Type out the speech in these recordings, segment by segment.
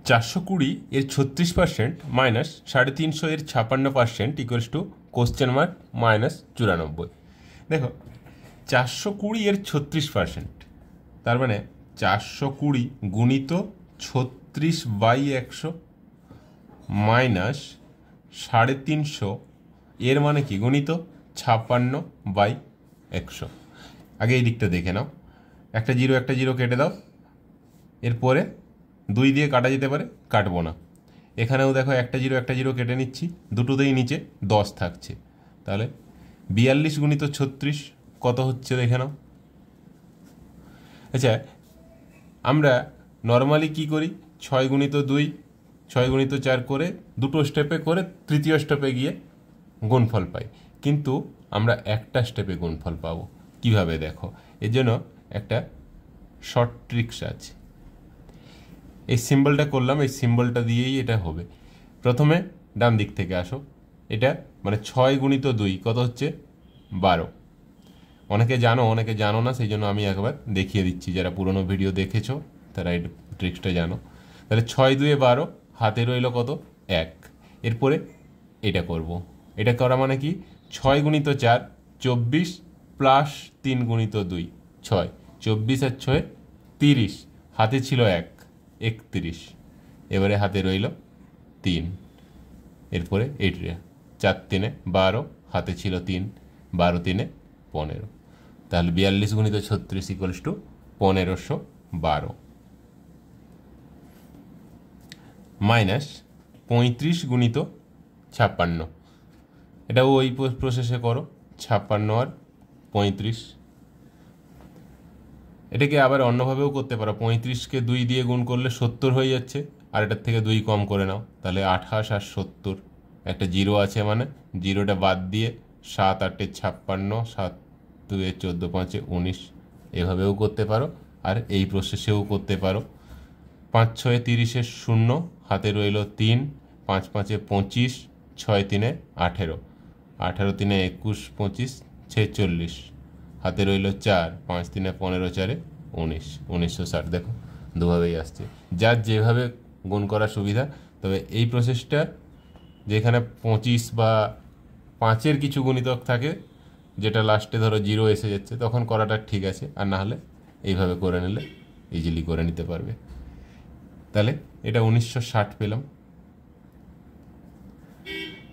420 এর 36% মাইনাস 350 এর 56% equals to question mark minus 94। দেখো 420 এর 36%, তার মানে 420 গুণিত 36/100 মাইনাস 350 এর মানে কি গুণিত 56/100। আগে এই দিকটা দেখে নাও, একটা জিরো কেটে দাও, এরপরে 2 দিয়ে কাটা যেতে পারে, কাটবো না। এখানেও দেখো একটা জিরো কেটে নিচ্ছি, দুটোতেই নিচে 10 থাকছে, তাহলে 42 গুণিত 36 কত হচ্ছে দেখে নাও। আচ্ছা, আমরা নর্মালি কি করি, 6 গুণিত 2 6 গুণিত 4 করে দুটো স্টেপে করে তৃতীয় স্টেপে গিয়ে গুণফল পাই, কিন্তু আমরা একটা স্টেপে গুণফল পাবো। কিভাবে দেখো, এর জন্য একটা শর্ট ট্রিক্স আছে। এই সিম্বলটা করলাম, এই সিম্বলটা দিয়েই এটা হবে। প্রথমে ডান দিক থেকে আসো, এটা মানে 6 গুণিত 2 কত হচ্ছে 12। অনেকে জানো না, সেই জন্য আমি একবার দেখিয়ে দিচ্ছি, যারা পুরনো ভিডিও দেখেছো তারা এই ট্রিক্সটা জানো। তাহলে 6 2 12, হাতে রইল কত 1। এরপরে এটা করব, এটা করা মানে কি 6 গুণিত 4 24 প্লাস 3 গুণিত 2 6, 24 আর 6 30, হাতে ছিল 1 31, এবারে হাতে রইল 3। এরপরে এইটা 4 3 12, হাতে ছিল 3, 12 3 15। তাহলে 42 গুণিত 36 ইকুয়ালস টু 1512 মাইনাস 35 গুণিত 56। এটাও ওই প্রসেসে করো, 56 আর 35। এটাকে আবার অন্যভাবেও করতে পারো, 35কে 2 দিয়ে গুণ করলে 70 হয়ে যাচ্ছে, আর এটার থেকে 2 কম করে নাও, তাহলে 28 আর 70। একটা জিরো আছে মানে জিরোটা বাদ দিয়ে 7 8 56, 7 2 14 5 19, এভাবেও করতে পারো, আর এই প্রসেসেও করতে পারো। 5 6 30 0, হাতে রইল 3, 5 5 25, 6 3 18, 18 3 21 25 46, হাতে রইল 4, 5 3 15 4 19, 1960। দেখো দুভাবেই আসছে, যার যেভাবে গুণ করা সুবিধা। তবে এই প্রসেসটা যেখানে 25 বা 5-এর কিছু গুণিতক থাকে, যেটা লাস্টে ধরো 0 এসে যাচ্ছে, তখন করাটা ঠিক আছে, আর না হলে এইভাবে করে নিলে ইজিলি করে নিতে পারবে। তাহলে এটা 1960 পেলাম।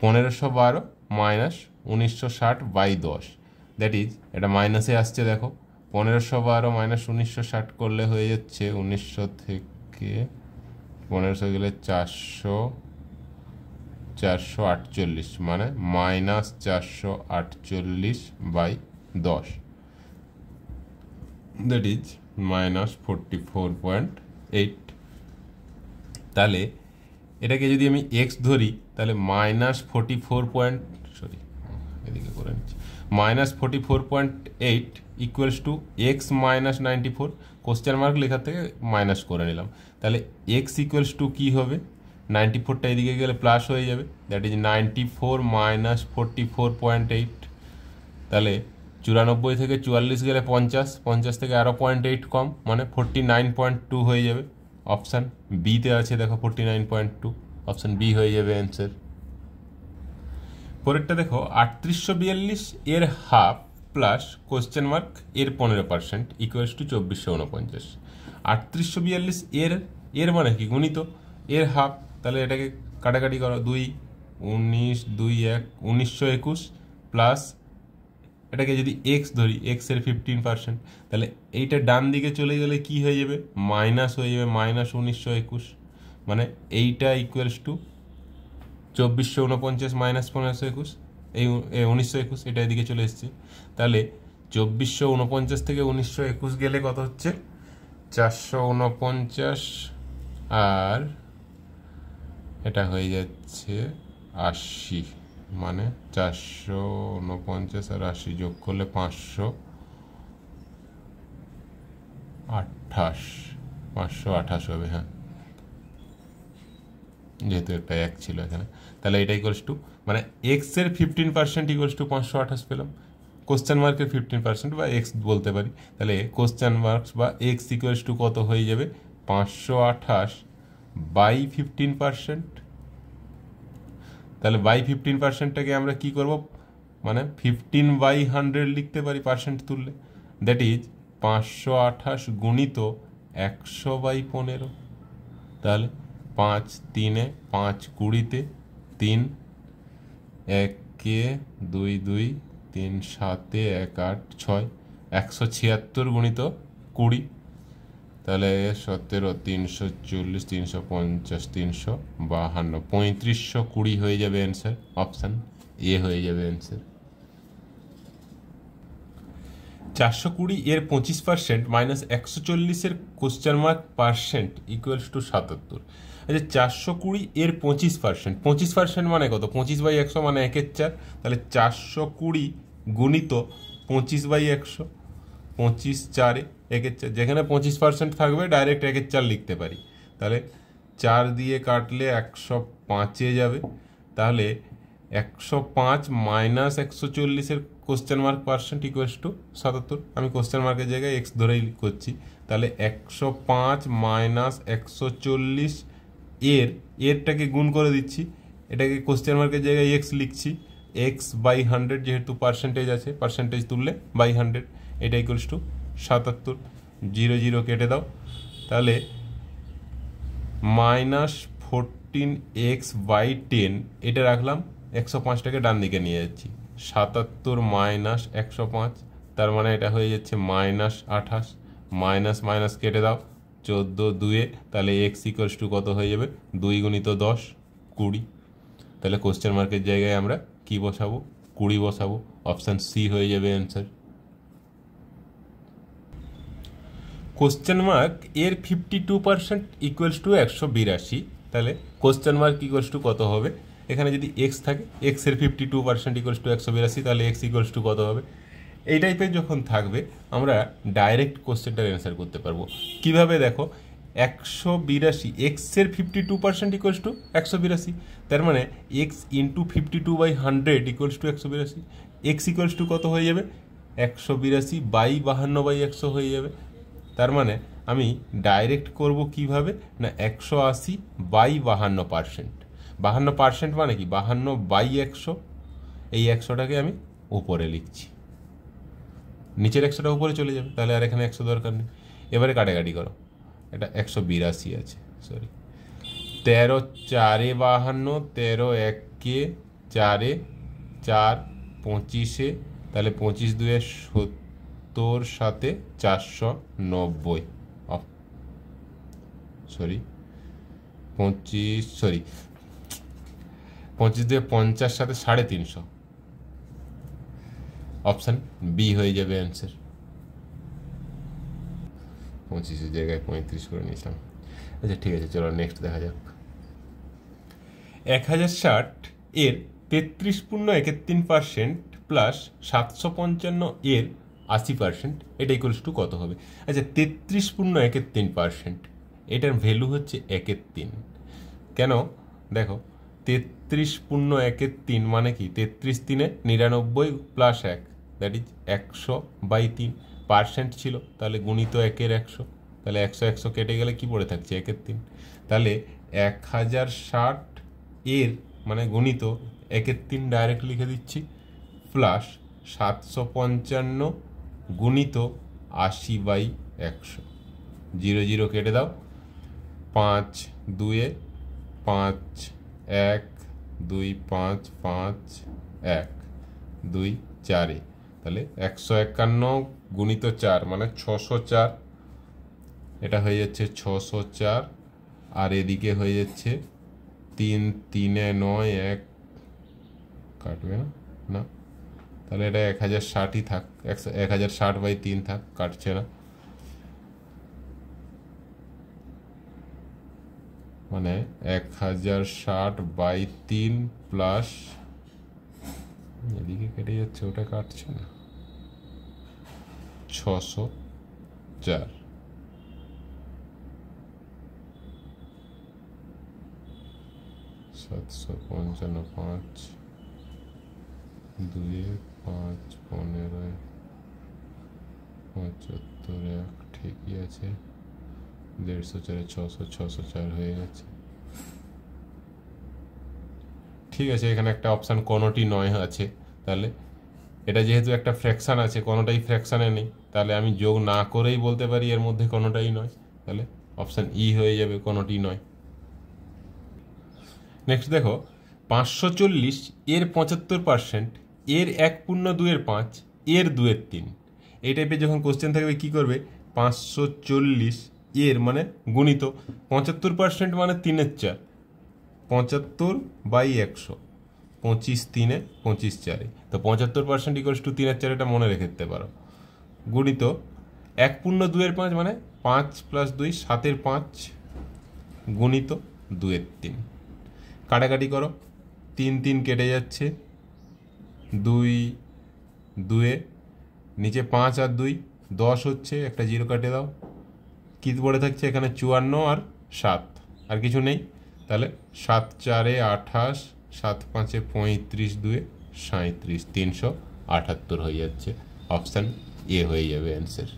1512 মাইনাস 1960/10, দ্যাট ইজ এটা মাইনাসে আসছে। দেখো 1512 মাইনাস 1960 করলে হয়ে যাচ্ছে 1900 থেকে 1500 গেলে 448, মানে মাইনাস 448/10, দ্যাট ইজ মাইনাস 44.8। তাহলে এটাকে যদি আমি এক্স ধরি, তাহলে minus 44.8 equals to x minus 94, question mark লেখার থেকে মাইনাস করে নিলাম। তাহলে এক্স ইকুয়ালস টু কী হবে, 94টা এদিকে গেলে প্লাস হয়ে যাবে, দ্যাট ইজ 94 মাইনাস 44.8। তাহলে 94 থেকে 44 গেলে 50, 50 থেকে আরও 0.8 কম, মানে 49.2 হয়ে যাবে। অপশান বিতে আছে, দেখো 49.2, অপশান বি হয়ে যাবে অ্যান্সার। পরেরটা দেখো 3842 এর হাফ প্লাস কোশ্চেন মার্ক এর 15% ইকুয়ালস টু 2449। 3842 এর মানে কি গুণিত এর হাফ, তাহলে এটাকে কাটাকাটি করো, 2 19 2 1 1921 প্লাস এটাকে যদি এক্স ধরি, এক্সের 15%, তাহলে এইটা ডান দিকে চলে গেলে কি হয়ে যাবে, মাইনাস হয়ে যাবে, মাইনাস 1921, মানে এইটা ইকুয়ালস টু 2449 মাইনাস 1521, এই 1921, এটা এদিকে চলে এসছে। তাহলে 2449 থেকে 1921 গেলে কত হচ্ছে 449, আর এটা হয়ে যাচ্ছে 80, মানে 449 আর 80 যোগ করলে 528 হবে। হ্যাঁ, যেহেতু একটা 1 ছিল এখানে, তাহলে এটা ইকুয়ালস টু, মানে এক্সের 15% ইকুয়ালস টু 528 পেলাম, কোশ্চেন মার্কের 15% বা এক্স বলতে পারি। তাহলে কোশ্চেন মার্কস বা এক্স ইকুয়ালস টু কত হয়ে যাবে, 528 বাই 15%। তাহলে বাই 15%টাকে আমরা কি করব, মানে 15/100 লিখতে পারি পার্সেন্ট তুললে, দ্যাট ইজ 528 গুণিত 100/15। তাহলে 5 3 5 20 3 1 2 2 3 7 1 8 6 176 গুণিত 20, তাহলে 17 340 350 352 3520 হয়ে যাবে অ্যান্সার। অপশান এ হয়ে যাবে অ্যান্সার। 420 এর 25% মাইনাস 140 এর question mark percent equals to 77। আচ্ছা 420 এর 25%, 25% মানে কত, 25/100 মানে 1/4। তাহলে 420 গুণিত 25/100, 25 4 1/4, যেখানে 25% থাকবে ডাইরেক্ট 1/4 লিখতে পারি। তাহলে 4 দিয়ে কাটলে 105-এ যাবে। তাহলে 105 মাইনাস 140-এর question mark percent equals to 77। আমি কোশ্চেন মার্কের জায়গায় এক্স ধরেই করছি। তাহলে 105 মাইনাস 140 এরটাকে গুণ করে দিচ্ছি, এটাকে কোশ্চেন মার্কের জায়গায় এক্স লিখছি, x/100 যেহেতু পার্সেন্টেজ আছে, পার্সেন্টেজ তুললে বাই 100, এটা ইকুয়ালস টু 77। 0 0 কেটে দাও। তাহলে -14x/10 এটা রাখলাম, 105টাকে ডান দিকে নিয়ে যাচ্ছি, 77 মাইনাস 105, তার মানে এটা হয়ে যাচ্ছে -28। মাইনাস মাইনাস কেটে দাও, 14 2-এ, তাহলে এক্স ইকুয়ালস টু কত হয়ে যাবে, 2 গুণিত 10 20। তাহলে কোশ্চেন মার্কের জায়গায় আমরা কি বসাবো, 20 বসাবো। অপশান সি হয়ে যাবে অ্যান্সার। কোশ্চেন মার্ক এর 52% ইকুয়ালস টু 182। তাহলে কোশ্চেন মার্ক ইকুয়ালস টু কত হবে, এখানে যদি এক্স থাকে, এক্স এর 52% ইকুয়ালস টু 182, তাহলে এক্স ইকুয়ালস টু কত হবে। এই টাইপের যখন থাকবে আমরা ডাইরেক্ট কোশ্চেনটার অ্যান্সার করতে পারবো। কিভাবে দেখো, 182, এক্সের 52% ইকুয়ালস টু 182, তার মানে x into 52/100 equals to 182। X equals to কত হয়ে যাবে, 182/52/100 হয়ে যাবে। তার মানে আমি ডাইরেক্ট করব কিভাবে না, 180/52%। 52% মানে কি, 52/100, এই 100টাকে আমি উপরে লিখছি, নিচের 100টা উপরে চলে যাবে, তাহলে আর এখানে 100 দরকার নেই। এবারে কাটাকাটি করো, এটা 182 আছে, সরি, 13 4 52, 13 1 4 4 25-এ, তাহলে 25 2 70, 7 490, সরি 25, সরি 25 2 50, 7 350। অপশান বি হয়ে যাবে অ্যান্সার। 25-এর জায়গায় 35 করে নিয়েছিলাম। আচ্ছা ঠিক আছে, চলো নেক্সট দেখা যাক। 1060 এর 33.31% প্লাস 755 এর 80%, এটা ইকুয়ালস টু কত হবে। আচ্ছা 33.31%, এটার ভ্যালু হচ্ছে 1/3। কেন দেখো, 33.1/3 মানে কি, 33 3 99 প্লাস 1, দ্যাট ইজ 100/3 পার্সেন্ট ছিল, তাহলে গুণিত 1-এর 100, তাহলে 100 100 কেটে গেলে কি পড়ে থাকছে, 1/3। তাহলে 1060 এর মানে গুণিত 1/3 ডাইরেক্ট লিখে দিচ্ছি, প্লাস 755 গুণিত 80/100। 0 0 কেটে দাও, 5 2-এ 5 1 2 5 5 1 2 4-এ, তাহলে 151 গুণিত 4 মানে 604, এটা হয়ে যাচ্ছে 604। আর এদিকে হয়ে যাচ্ছে 3 3 9 1, কাটবে না, না, তাহলে এটা 1060-ই থাক, 1060/3 থাক, কাটছে না, মানে 1060/3 প্লাস, এদিকে কেটে যাচ্ছে, ওটা কাটছে না, 604। 755 5 2 5 15 75 1, ঠিকই আছে, 150 4 600 604 হয়ে গেছে। ঠিক আছে, এখানে একটা অপশান কোনোটি নয় আছে, তাহলে এটা যেহেতু একটা ফ্র্যাকশান আছে, কোনোটাই ফ্র্যাকশানে নেই, তাহলে আমি যোগ না করেই বলতে পারি এর মধ্যে কোনোটাই নয়, তাহলে অপশান ই হয়ে যাবে কোনোটি নয়। নেক্সট দেখো 540 এর 75%, এর 1/2 এর 2/3। এই টাইপের যখন কোশ্চেন থাকবে কি করবে, 540 এর মানে গুণিত 75% মানে 3/4, 75/100, 25 3 25 4, তো 75% ইকুয়ালস টু 3/4, এটা মনে রেখে দিতে পারো। গুণিত 1/2 মানে 5 + 2 7/5 গুণিত 2/3। কাটাকাটি করো, 3 3 কেটে যাচ্ছে, 2 2 নিচে 5 আর 2 10 হচ্ছে, একটা 0 কাটে দাও, কি পড়ে থাকছে এখানে 54 আর 7, আর কিছু নেই, তাহলে 7 4 28, 7 5 35, 2 37, 378 হয়ে যাচ্ছে। অপশান এ হয়ে যাবে অ্যান্সার।